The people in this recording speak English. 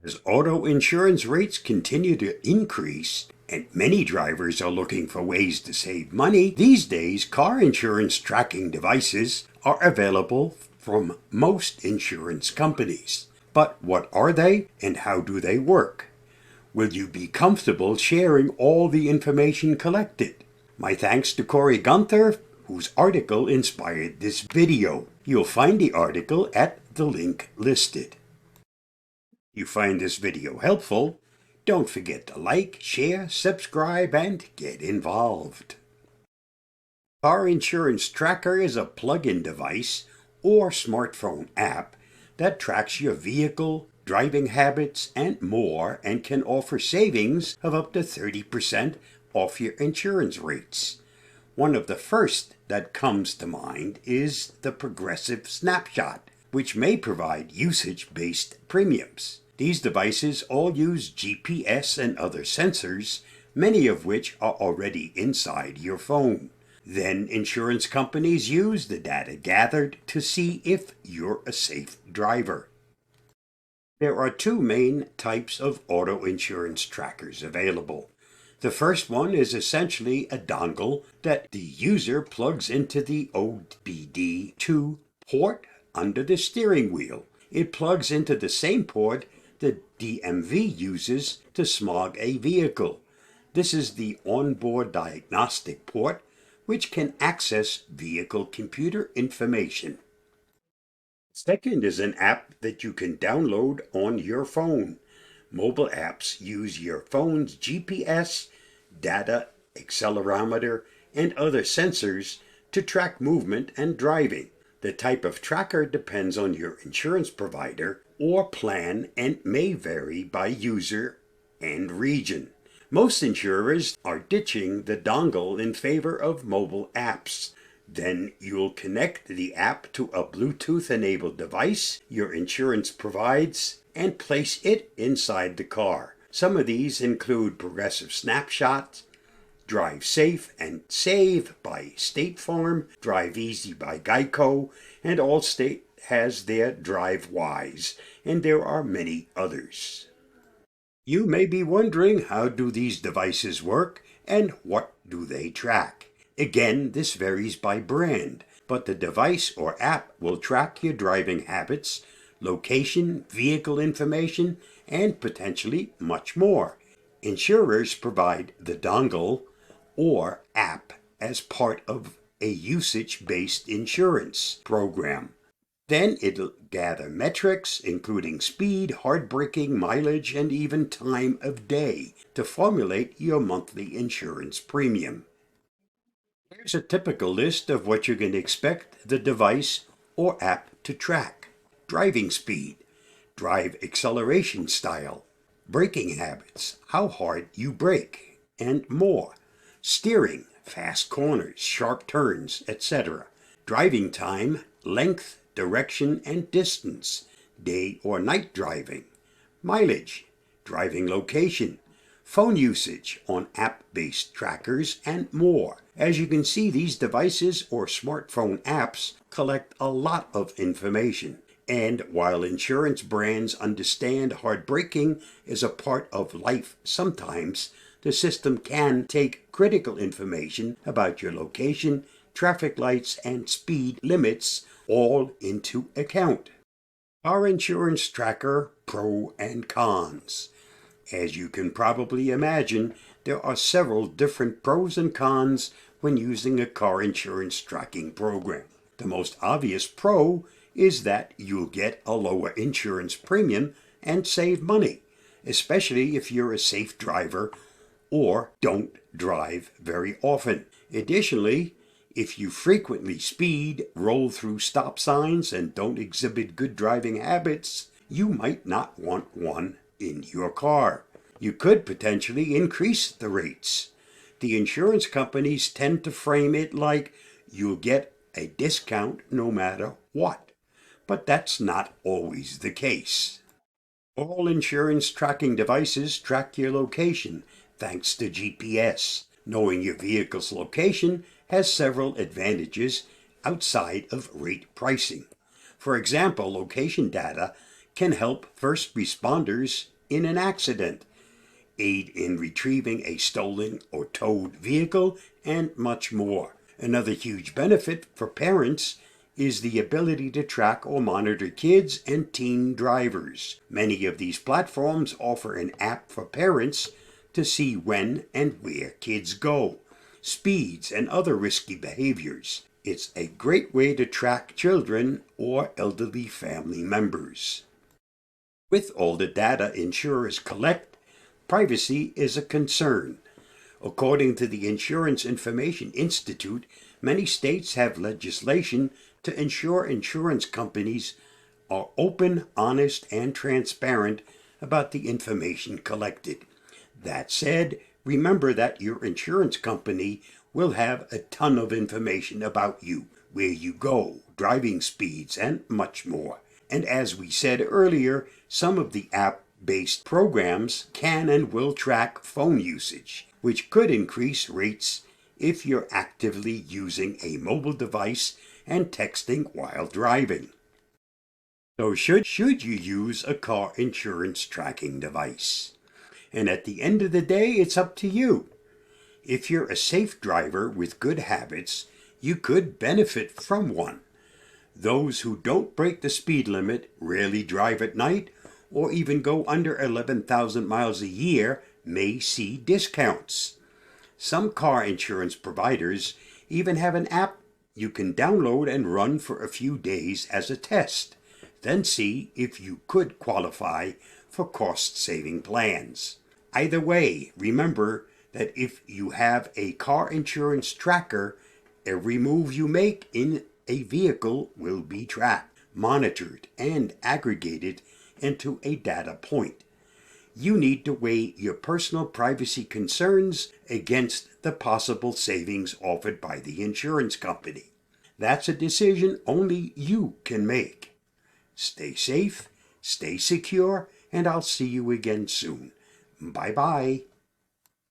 As auto insurance rates continue to increase, and many drivers are looking for ways to save money, these days car insurance tracking devices are available from most insurance companies. But what are they and how do they work? Will you be comfortable sharing all the information collected? My thanks to Corey Gunther, whose article inspired this video. You'll find the article at the link listed. If you find this video helpful, don't forget to like, share, subscribe, and get involved. Car Insurance Tracker is a plug-in device or smartphone app that tracks your vehicle, driving habits, and more, and can offer savings of up to 30% off your insurance rates. One of the first that comes to mind is the Progressive Snapshot, which may provide usage-based premiums. These devices all use GPS and other sensors, many of which are already inside your phone. Then insurance companies use the data gathered to see if you're a safe driver. There are two main types of auto insurance trackers available. The first one is essentially a dongle that the user plugs into the OBD2 port under the steering wheel. It plugs into the same port the DMV uses to smog a vehicle. This is the onboard diagnostic port, which can access vehicle computer information. Second is an app that you can download on your phone. Mobile apps use your phone's GPS, data, accelerometer, and other sensors to track movement and driving. The type of tracker depends on your insurance provider or plan and may vary by user and region. Most insurers are ditching the dongle in favor of mobile apps. Then you'll connect the app to a Bluetooth-enabled device your insurance provides and place it inside the car. Some of these include Progressive Snapshot, Drive Safe and Save by State Farm, Drive Easy by Geico, and Allstate has their Drive Wise, and there are many others. You may be wondering, how do these devices work and what do they track? Again, this varies by brand, but the device or app will track your driving habits, location, vehicle information, and potentially much more. Insurers provide the dongle or app as part of a usage-based insurance program. Then it'll gather metrics, including speed, hard braking, mileage, and even time of day to formulate your monthly insurance premium. Here's a typical list of what you can expect the device or app to track. Driving speed, drive acceleration style, braking habits, how hard you brake, and more. Steering, fast corners, sharp turns, etc. Driving time, length, direction, and distance, day or night driving. Mileage, driving location, phone usage on app-based trackers, and more. As you can see, these devices or smartphone apps collect a lot of information. And while insurance brands understand hard braking is a part of life sometimes, the system can take critical information about your location, traffic lights, and speed limits all into account. Car Insurance Tracker Pro and Cons. As you can probably imagine, there are several different pros and cons when using a car insurance tracking program. The most obvious pro is that you'll get a lower insurance premium and save money, especially if you're a safe driver or don't drive very often. Additionally, if you frequently speed, roll through stop signs, and don't exhibit good driving habits, you might not want one in your car. You could potentially increase the rates. The insurance companies tend to frame it like you'll get a discount no matter what, but that's not always the case. All insurance tracking devices track your location thanks to GPS. Knowing your vehicle's location has several advantages outside of rate pricing. For example, location data can help first responders in an accident, aid in retrieving a stolen or towed vehicle, and much more. Another huge benefit for parents is the ability to track or monitor kids and teen drivers. Many of these platforms offer an app for parents to see when and where kids go, speeds, and other risky behaviors. It's a great way to track children or elderly family members. With all the data insurers collect, privacy is a concern. According to the Insurance Information Institute, many states have legislation to ensure insurance companies are open, honest, and transparent about the information collected. That said, remember that your insurance company will have a ton of information about you, where you go, driving speeds, and much more. And as we said earlier, some of the app-based programs can and will track phone usage, which could increase rates if you're actively using a mobile device and texting while driving. So should you use a car insurance tracking device? And at the end of the day, it's up to you. If you're a safe driver with good habits, you could benefit from one. Those who don't break the speed limit, rarely drive at night, or even go under 11,000 miles a year may see discounts. Some car insurance providers even have an app you can download and run for a few days as a test, then see if you could qualify for cost-saving plans. Either way, remember that if you have a car insurance tracker, every move you make in a vehicle will be tracked, monitored, and aggregated into a data point. You need to weigh your personal privacy concerns against the possible savings offered by the insurance company. That's a decision only you can make. Stay safe, stay secure, and I'll see you again soon. Bye-bye.